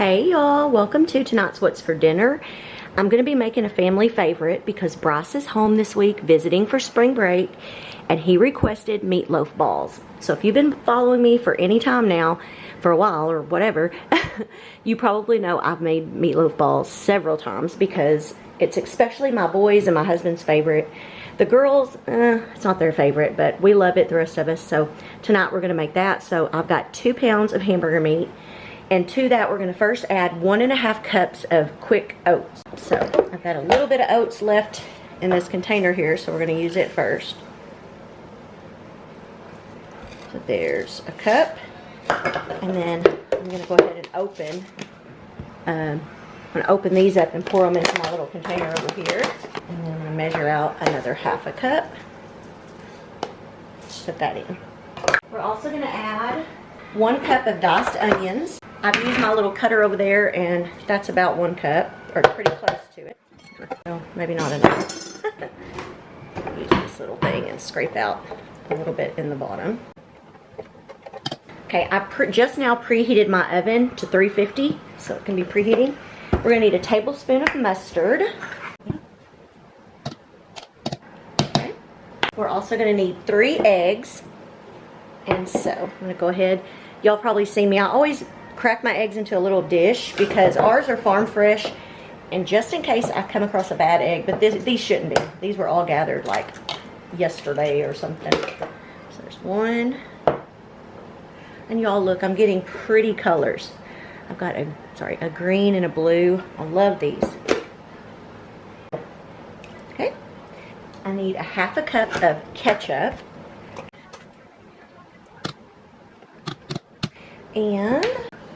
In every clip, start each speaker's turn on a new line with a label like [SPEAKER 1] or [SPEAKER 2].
[SPEAKER 1] Hey y'all, welcome to tonight's What's for Dinner. I'm going to be making a family favorite because Bryce is home this week visiting for spring break and he requested meatloaf balls. So if you've been following me for any time now, for a while or whatever, you probably know I've made meatloaf balls several times because it's especially my boys and my husband's favorite. The girls, it's not their favorite, but we love it, the rest of us. So tonight we're going to make that. So I've got 2 pounds of hamburger meat. And to that, we're going to first add 1.5 cups of quick oats. So I've got a little bit of oats left in this container here, so we're going to use it first. So there's a cup. And then I'm going to go ahead and open. I'm going to open these up and pour them into my little container over here. And then I'm going to measure out another 1/2 cup. Put that in. We're also going to add 1 cup of diced onions. I've used my little cutter over there, and that's about 1 cup, or pretty close to it. Well, maybe not enough. Use this little thing and scrape out a little bit in the bottom. Okay, I just now preheated my oven to 350, so it can be preheating. We're going to need a tablespoon of mustard. Okay. We're also going to need 3 eggs. And so, I'm going to go ahead. Y'all probably seen me. I always crack my eggs into a little dish because ours are farm fresh, and just in case I come across a bad egg, but these shouldn't be. These were all gathered like yesterday or something. So there's 1. And y'all look, I'm getting pretty colors. I've got a green and a blue. I love these. Okay. I need a 1/2 cup of ketchup.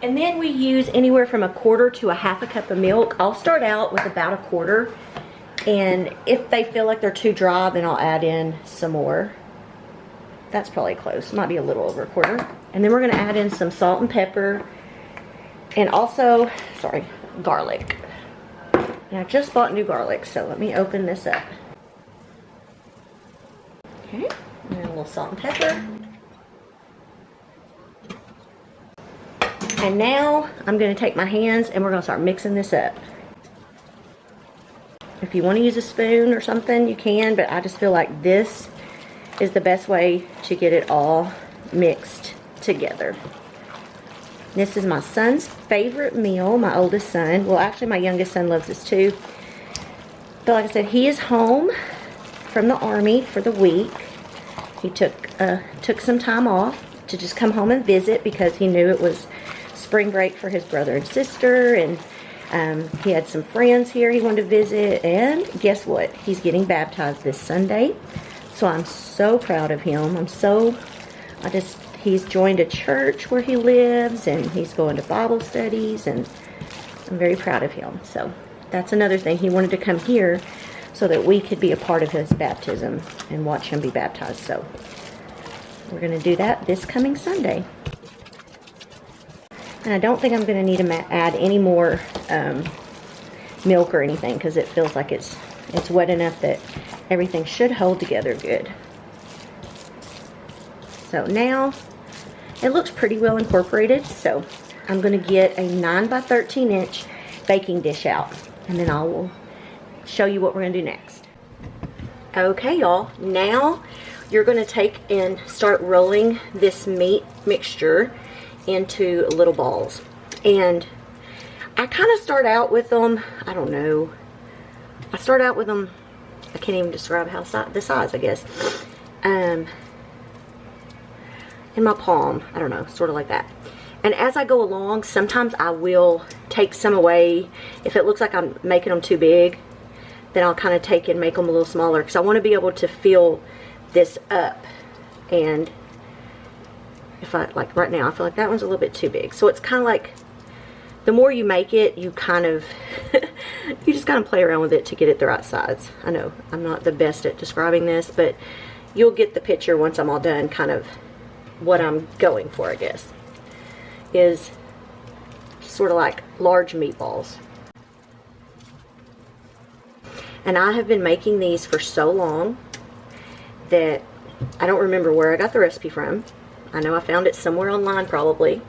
[SPEAKER 1] And then we use anywhere from 1/4 to 1/2 cup of milk. I'll start out with about 1/4. And if they feel like they're too dry, then I'll add in some more. That's probably close. Might be a little over 1/4. And then we're going to add in some salt and pepper. And also, garlic. And I just bought new garlic, so let me open this up. Okay. And then a little salt and pepper. And now I'm going to take my hands and we're going to start mixing this up. If you want to use a spoon or something, you can, but I just feel like this is the best way to get it all mixed together. This is my son's favorite meal, my oldest son. Well, actually my youngest son loves this too. But like I said, he is home from the Army for the week. He took some time off to just come home and visit because he knew it was spring break for his brother and sister, and he had some friends here he wanted to visit, and guess what? He's getting baptized this Sunday, so I'm so proud of him. He's joined a church where he lives, and he's going to Bible studies, and I'm very proud of him. So that's another thing. He wanted to come here so that we could be a part of his baptism and watch him be baptized. So we're going to do that this coming Sunday. And I don't think I'm going to need to add any more milk or anything because it feels like it's wet enough that everything should hold together good. So now it looks pretty well incorporated. So I'm going to get a 9 by 13 inch baking dish out, and then I will show you what we're going to do next. Okay, y'all. Now you're going to take and start rolling this meat mixture into little balls, and I kind of start out with them, I don't know, I start out with them, I can't even describe how the size, I guess, in my palm, I don't know, sort of like that. And as I go along, sometimes I will take some away. If it looks like I'm making them too big, then I'll kind of take and make them a little smaller because I want to be able to fill this up. And if like right now, I feel like that one's a little bit too big. So it's kind of like, the more you make it, you kind of, you just kind of play around with it to get it the right size. I know I'm not the best at describing this, but you'll get the picture once I'm all done, kind of what I'm going for, I guess. Is sort of like large meatballs. And I have been making these for so long that I don't remember where I got the recipe from. I know I found it somewhere online probably,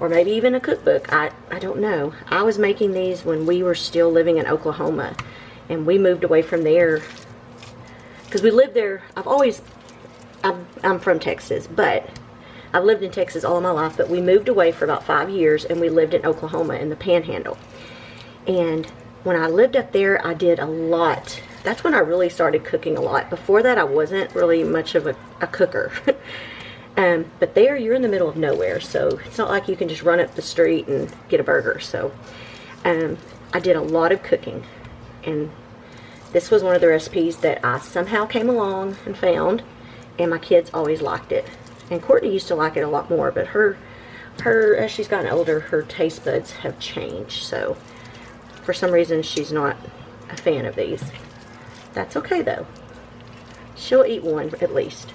[SPEAKER 1] or maybe even a cookbook. I don't know. I was making these when we were still living in Oklahoma, and we moved away from there because we lived there. I'm from Texas, but I've lived in Texas all of my life, but we moved away for about 5 years, and we lived in Oklahoma in the Panhandle. And when I lived up there, I did a lot. That's when I really started cooking a lot. Before that, I wasn't really much of a cooker. But there, you're in the middle of nowhere, so it's not like you can just run up the street and get a burger. So I did a lot of cooking, and this was one of the recipes that I somehow came along and found, and my kids always liked it. And Courtney used to like it a lot more, but her as she's gotten older, her taste buds have changed. So for some reason, she's not a fan of these. That's okay though. She'll eat one at least.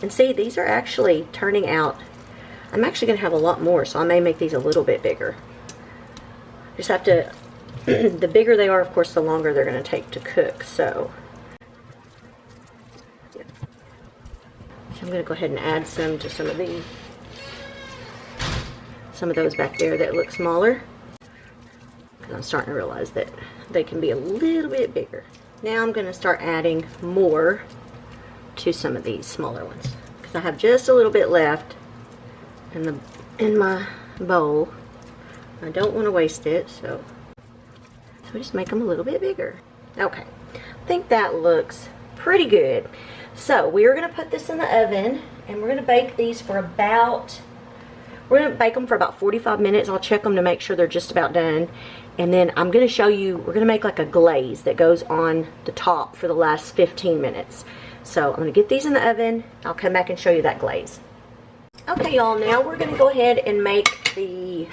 [SPEAKER 1] And see, these are actually turning out. I'm actually going to have a lot more, so I may make these a little bit bigger. Just have to, the bigger they are, of course, the longer they're going to take to cook. So I'm going to go ahead and add some to some of these. Some of those back there that look smaller. Because I'm starting to realize that they can be a little bit bigger. Now I'm going to start adding more to some of these smaller ones, because I have just a little bit left in my bowl. I don't want to waste it, so just make them a little bit bigger. Okay, I think that looks pretty good. So we're going to put this in the oven, and we're going to bake these for about, we're going to bake them for about 45 minutes. I'll check them to make sure they're just about done. And then I'm going to show you, we're going to make like a glaze that goes on the top for the last 15 minutes. So I'm going to get these in the oven. I'll come back and show you that glaze. Okay, y'all, now we're going to go ahead and make the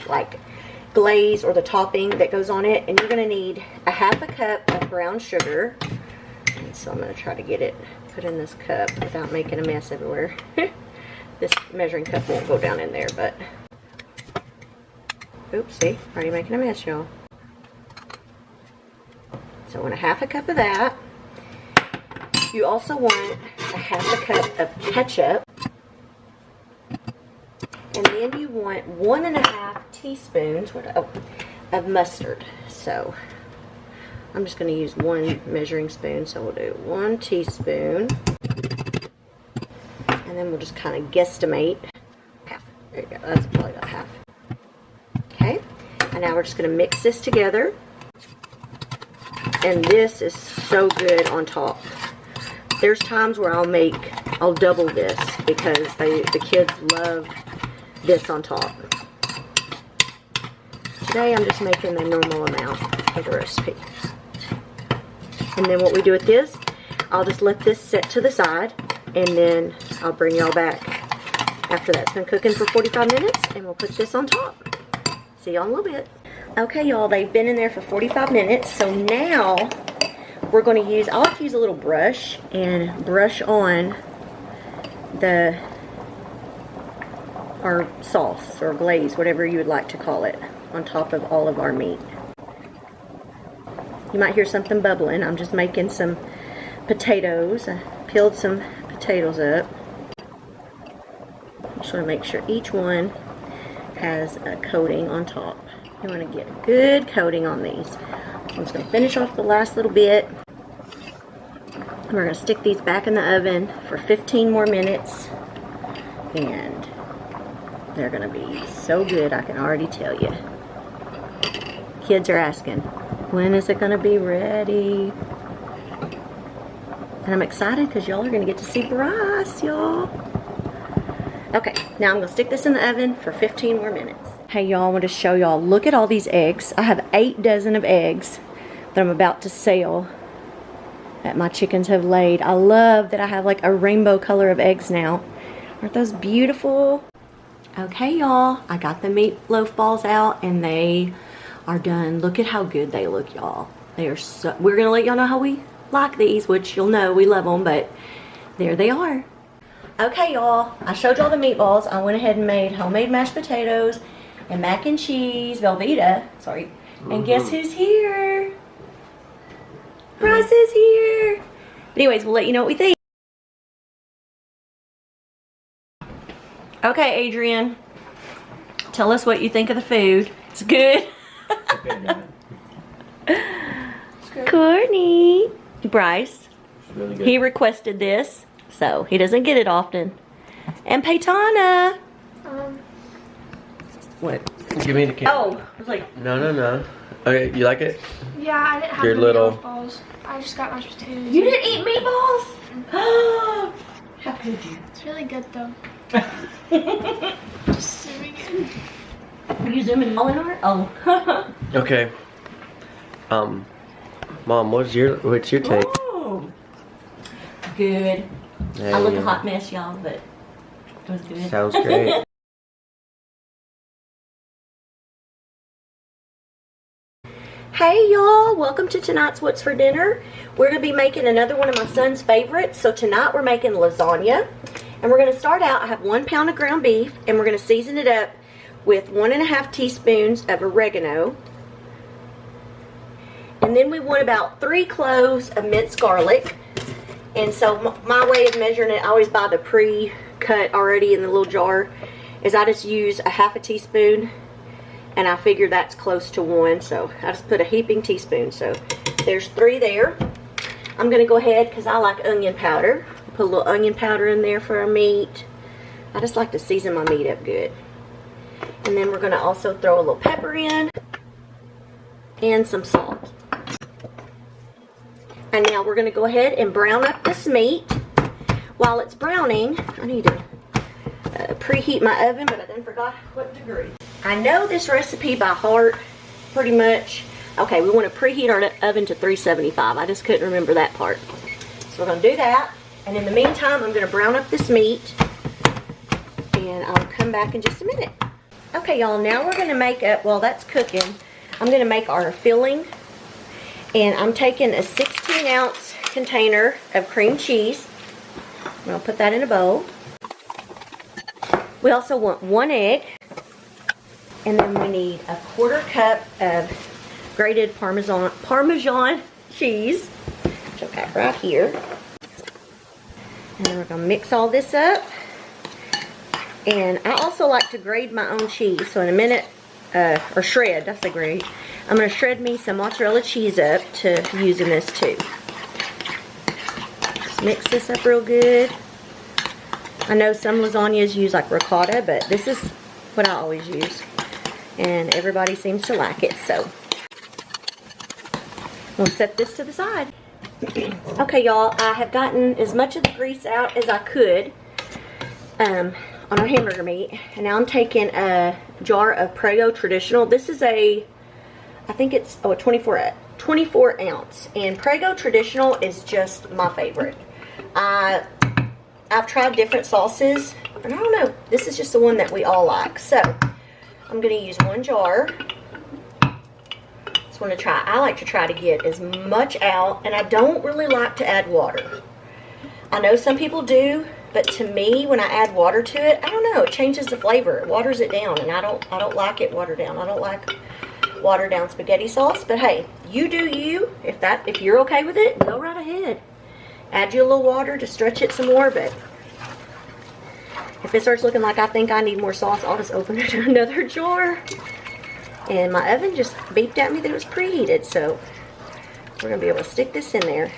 [SPEAKER 1] glaze or the topping that goes on it. And you're going to need a ½ cup of brown sugar. And so I'm going to try to get it put in this cup without making a mess everywhere. This measuring cup won't go down in there, but oops, see, already making a mess, y'all. So I want a ½ cup of that. You also want a ½ cup of ketchup, and then you want 1½ teaspoons of mustard. So I'm just going to use one measuring spoon, so we'll do 1 teaspoon, and then we'll just kind of guesstimate half. There you go, that's probably about half. Okay, and now we're just going to mix this together, and this is so good on top. There's times where I'll double this because the kids love this on top. Today I'm just making the normal amount of the recipe. And then what we do with this, I'll just let this set to the side, and then I'll bring y'all back after that's been cooking for 45 minutes, and we'll put this on top. See y'all in a little bit. Okay, y'all, they've been in there for 45 minutes, so now we're going to use, I'll have to use a little brush and brush on our sauce or glaze, whatever you would like to call it, on top of all of our meat. You might hear something bubbling. I'm just making some potatoes. I peeled some potatoes up. Just want to make sure each one has a coating on top. You want to get a good coating on these. I'm just going to finish off the last little bit. We're going to stick these back in the oven for 15 more minutes. And they're going to be so good, I can already tell you. Kids are asking, when is it going to be ready? And I'm excited because y'all are going to get to see Bryce, y'all. Okay, now I'm going to stick this in the oven for 15 more minutes. Hey y'all, I want to show y'all, look at all these eggs. I have 8 dozen of eggs that I'm about to sell that my chickens have laid. I love that I have like a rainbow color of eggs now. Aren't those beautiful? Okay y'all, I got the meatloaf balls out and they are done. Look at how good they look, y'all. They are so, we're gonna let y'all know how we like these, which you'll know we love them, but there they are. Okay y'all, I showed y'all the meatballs. I went ahead and made homemade mashed potatoes and mac and cheese, Velveeta, sorry. And guess who's here? Bryce is here. But anyways, we'll let you know what we think. Okay, Adrian, Tell us what you think of the food. It's good.
[SPEAKER 2] Okay, Dad.
[SPEAKER 3] It's good.
[SPEAKER 1] Courtney. Bryce.
[SPEAKER 2] It's really good.
[SPEAKER 1] He requested this, so he doesn't get it often. And Paytana. What?
[SPEAKER 2] Give me the camera.
[SPEAKER 1] Oh, I was like,
[SPEAKER 2] No. Okay, you like it?
[SPEAKER 3] Yeah, I didn't have
[SPEAKER 2] Your
[SPEAKER 3] the
[SPEAKER 2] little-
[SPEAKER 3] meatballs. I just got mashed potatoes.
[SPEAKER 1] you didn't eat meatballs? How could you?
[SPEAKER 3] It's really good though. Just zooming in.
[SPEAKER 1] Are you zooming all in on it? Oh.
[SPEAKER 2] Okay. Mom, what's your take?
[SPEAKER 1] Oh. Good.
[SPEAKER 2] There
[SPEAKER 1] I look
[SPEAKER 2] you
[SPEAKER 1] a
[SPEAKER 2] go.
[SPEAKER 1] hot mess, y'all, but it was good.
[SPEAKER 2] Sounds great.
[SPEAKER 1] Hey y'all, welcome to tonight's What's for Dinner. We're going to be making another one of my son's favorites. So tonight we're making lasagna. And we're going to start out, I have 1 pound of ground beef, and we're going to season it up with 1.5 teaspoons of oregano. And then we want about 3 cloves of minced garlic. And so my way of measuring it, I always buy the pre-cut already in the little jar, is I just use 1/2 teaspoon. And I figure that's close to 1, so I just put a heaping teaspoon. So there's 3 there. I'm going to go ahead, because I like onion powder. Put a little onion powder in there for our meat. I just like to season my meat up good. And then we're going to also throw a little pepper in. And some salt. And now we're going to go ahead and brown up this meat. While it's browning, I need to preheat my oven, but I then forgot what degree. I know this recipe by heart, pretty much. Okay, we want to preheat our oven to 375. I just couldn't remember that part. So we're going to do that. And in the meantime, I'm going to brown up this meat. And I'll come back in just a minute. Okay, y'all, now we're going to make up, while that's cooking, I'm going to make our filling. And I'm taking a 16-ounce container of cream cheese. I'm going to put that in a bowl. We also want 1 egg. And then we need a 1/4 cup of grated Parmesan cheese, which I've got right here. And then we're going to mix all this up. And I also like to grate my own cheese. So in a minute, or shred, that's the grate. I'm going to shred me some mozzarella cheese up to use in this too. Just mix this up real good. I know some lasagnas use like ricotta, but this is what I always use. And everybody seems to like it, so we'll set this to the side. Okay, y'all, I have gotten as much of the grease out as I could on our hamburger meat. And now I'm taking a jar of Prego Traditional. This is I think it's a 24 ounce. And Prego Traditional is just my favorite. I've tried different sauces, and I don't know, this is just the one that we all like. So I'm going to use 1 jar. Just want to try. I like to try to get as much out, and I don't really like to add water. I know some people do, but to me, when I add water to it, I don't know, it changes the flavor. It waters it down, and I don't like it watered down. I don't like watered down spaghetti sauce, but hey, you do you. If you're okay with it, go right ahead. Add you a little water to stretch it some more, but if it starts looking like I think I need more sauce, I'll just open it to another jar. And my oven just beeped at me that it was preheated, so we're going to be able to stick this in there.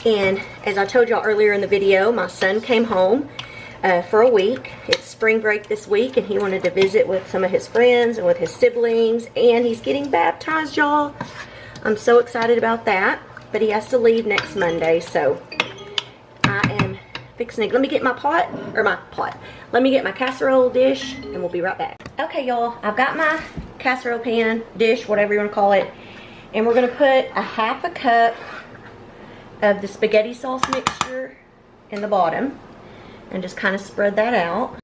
[SPEAKER 1] And as I told y'all earlier in the video, my son came home for a week. It's spring break this week, and he wanted to visit with some of his friends and with his siblings, and he's getting baptized, y'all. I'm so excited about that, but he has to leave next Monday, so I am fixing it. Let me get my let me get my casserole dish, and we'll be right back. Okay, y'all, I've got my casserole pan, dish, whatever you want to call it, and we're going to put 1/2 cup of the spaghetti sauce mixture in the bottom, and just kind of spread that out.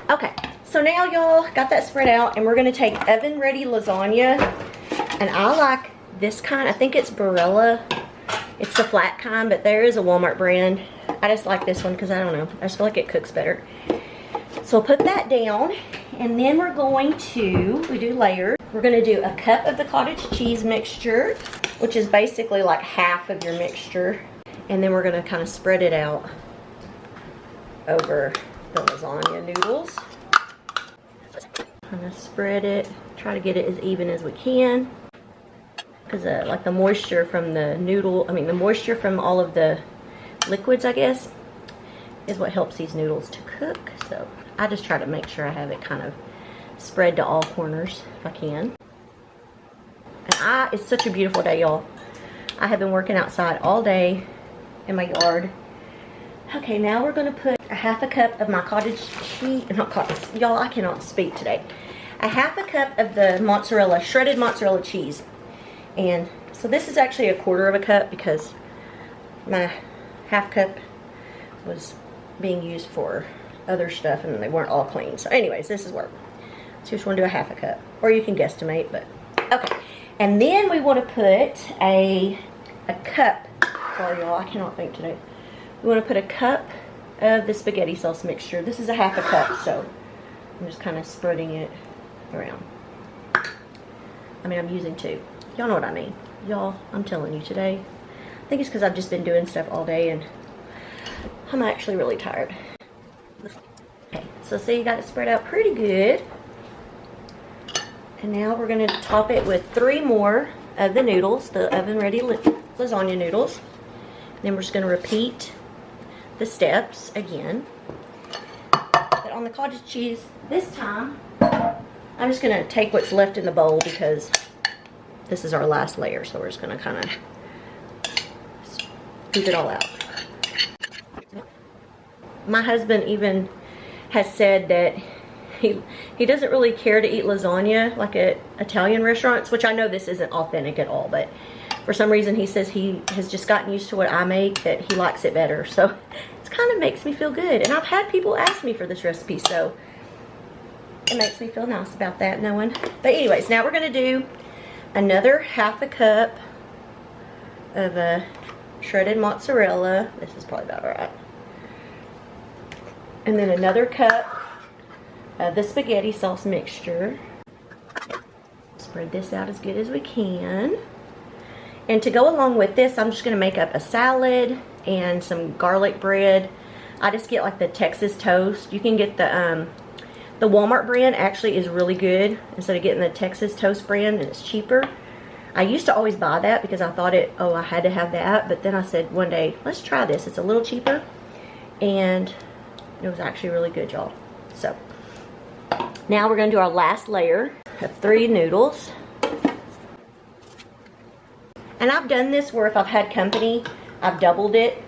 [SPEAKER 1] Okay, so now y'all got that spread out, and we're going to take oven ready lasagna, and I like this kind. I think it's Barilla. It's the flat kind, but there is a Walmart brand. I just like this one because I don't know, I just feel like it cooks better. So I'll put that down, and then we're going to, we do layers. We're going to do 1 cup of the cottage cheese mixture, which is basically like half of your mixture. And then we're going to kind of spread it out over the lasagna noodles. Kind of spread it, try to get it as even as we can. Because like the moisture from the noodle, the moisture from all of the liquids, I guess, is what helps these noodles to cook. So I just try to make sure I have it kind of spread to all corners if I can. And it's such a beautiful day, y'all. I have been working outside all day in my yard. Okay, now we're gonna put a half a cup of my cottage cheese, y'all, I cannot speak today. A half a cup of the mozzarella, shredded mozzarella cheese. And so this is actually a quarter of a cup because my half cup was being used for other stuff and they weren't all clean. So anyways, this is where, so you just wanna do a half a cup. Or you can guesstimate, but okay. And then we wanna put a cup, sorry y'all, I cannot think today. We want to put a cup of the spaghetti sauce mixture. This is a half a cup, so I'm just kind of spreading it around. I'm using two. Y'all know what I mean. Y'all, I'm telling you today. I think it's because I've just been doing stuff all day and I'm actually really tired. Okay, so see, you got it spread out pretty good. And now we're going to top it with 3 more of the noodles, the oven-ready lasagna noodles. Then we're just going to repeat the steps again. But on the cottage cheese this time, I'm just going to take what's left in the bowl because this is our last layer. So we're just going to kind of scoop it all out. My husband even has said that he doesn't really care to eat lasagna like at Italian restaurants, which I know this isn't authentic at all, but for some reason he says he has just gotten used to what I make, that he likes it better. So it kind of makes me feel good. And I've had people ask me for this recipe, so it makes me feel nice about that knowing. But anyways, now we're going to do another half a cup of shredded mozzarella. This is probably about right. And then another cup of the spaghetti sauce mixture. Spread this out as good as we can. And to go along with this, I'm just going to make up a salad and some garlic bread. I just get like the Texas toast. You can get the Walmart brand actually is really good instead of getting the Texas toast brand, and it's cheaper. I used to always buy that because I thought I had to have that, but then I said one day, let's try this. It's a little cheaper and it was actually really good, y'all. So now we're going to do our last layer of 3 noodles. And I've done this where if I've had company, I've doubled it.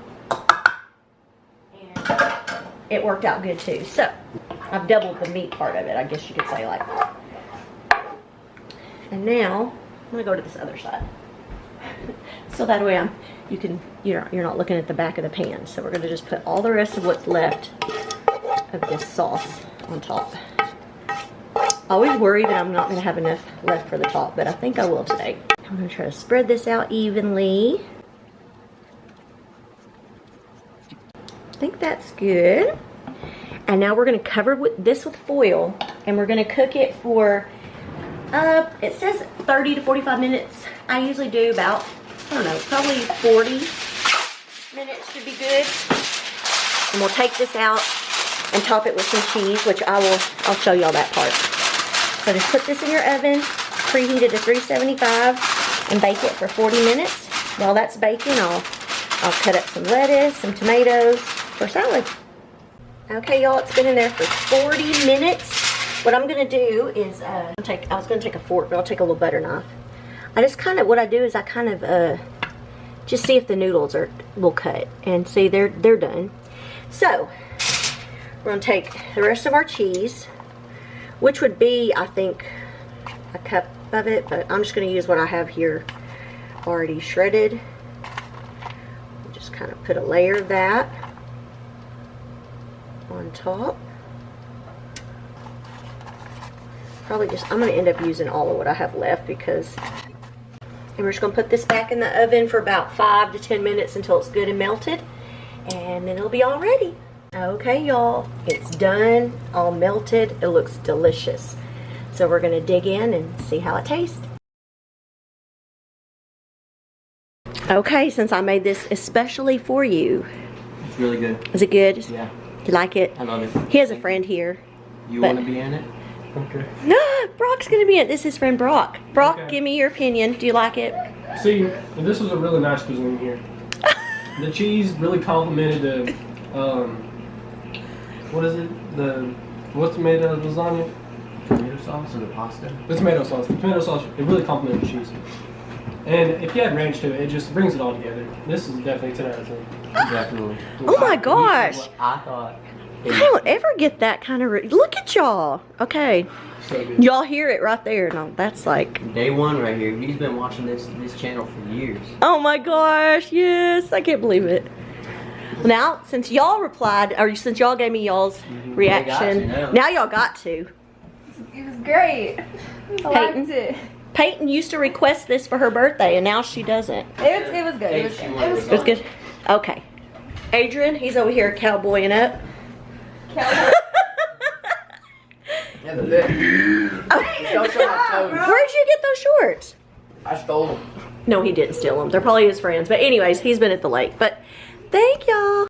[SPEAKER 1] And it worked out good too. So, I've doubled the meat part of it, I guess you could say like that. And now, I'm going to go to this other side. So that way you're not looking at the back of the pan. So we're going to just put all the rest of what's left of this sauce on top. I always worry that I'm not going to have enough left for the top, but I think I will today. I'm going to try to spread this out evenly. I think that's good. And now we're going to cover this with foil, and we're going to cook it for, it says 30 to 45 minutes. I usually do about, I don't know, probably 40 minutes should be good. And we'll take this out and top it with some cheese, which I'll show y'all that part. So just put this in your oven, preheated to 375, and bake it for 40 minutes. While that's baking, I'll cut up some lettuce, some tomatoes for salad. Okay, y'all, it's been in there for 40 minutes. What I'm gonna do is, I was gonna take a fork, but I'll take a little butter knife. What I do is I kind of just see if the noodles will cut, and see they're done. So we're gonna take the rest of our cheese, which would be, I think, a cup of it, but I'm just going to use what I have here already shredded. Just kind of put a layer of that on top. I'm going to end up using all of what I have left because, and we're just going to put this back in the oven for about 5 to 10 minutes until it's good and melted, and then it'll be all ready. Okay, y'all, it's done, all melted. It looks delicious. So we're going to dig in and see how it tastes. Okay, since I made this especially for you.
[SPEAKER 2] It's really good.
[SPEAKER 1] Is it good?
[SPEAKER 2] Yeah.
[SPEAKER 1] You like it?
[SPEAKER 2] I love it.
[SPEAKER 1] He has a friend here.
[SPEAKER 2] You want to be in it?
[SPEAKER 4] Okay.
[SPEAKER 1] Brock's gonna be it. This is his friend Brock. Brock,
[SPEAKER 4] Okay.
[SPEAKER 1] give me your opinion. Do you like it?
[SPEAKER 4] See, this was a really nice cuisine here. The cheese really complimented the, what is it? What's made of lasagna?
[SPEAKER 2] Tomato sauce or the pasta?
[SPEAKER 4] The tomato sauce. The tomato sauce, it really complimented the cheese. And if you add ranch to it, it just brings it all together. This is definitely 10 out of 10.
[SPEAKER 2] Definitely.
[SPEAKER 1] Oh my gosh!
[SPEAKER 2] I thought.
[SPEAKER 1] I don't ever get that kind of. Look at y'all. Okay,
[SPEAKER 4] So good.
[SPEAKER 1] y'all hear it right there. No, that's like.
[SPEAKER 2] Day one right here. He's been watching this channel for years.
[SPEAKER 1] Oh my gosh! Yes, I can't believe it. Now, since y'all replied, or since y'all gave me y'all's reaction,
[SPEAKER 2] They got to now.
[SPEAKER 1] now y'all got to.
[SPEAKER 5] It was great. I liked it.
[SPEAKER 1] Peyton used to request this for her birthday, and now she doesn't.
[SPEAKER 5] It was good. It was good. It was
[SPEAKER 1] It was good. Okay. Adrian, he's over here cowboying up.
[SPEAKER 5] Cowboy.
[SPEAKER 2] Yeah, the lip. Don't show my toes.
[SPEAKER 1] Where'd you get those shorts?
[SPEAKER 2] I stole them.
[SPEAKER 1] No, he didn't steal them. They're probably his friends. But anyways, he's been at the lake. But thank y'all.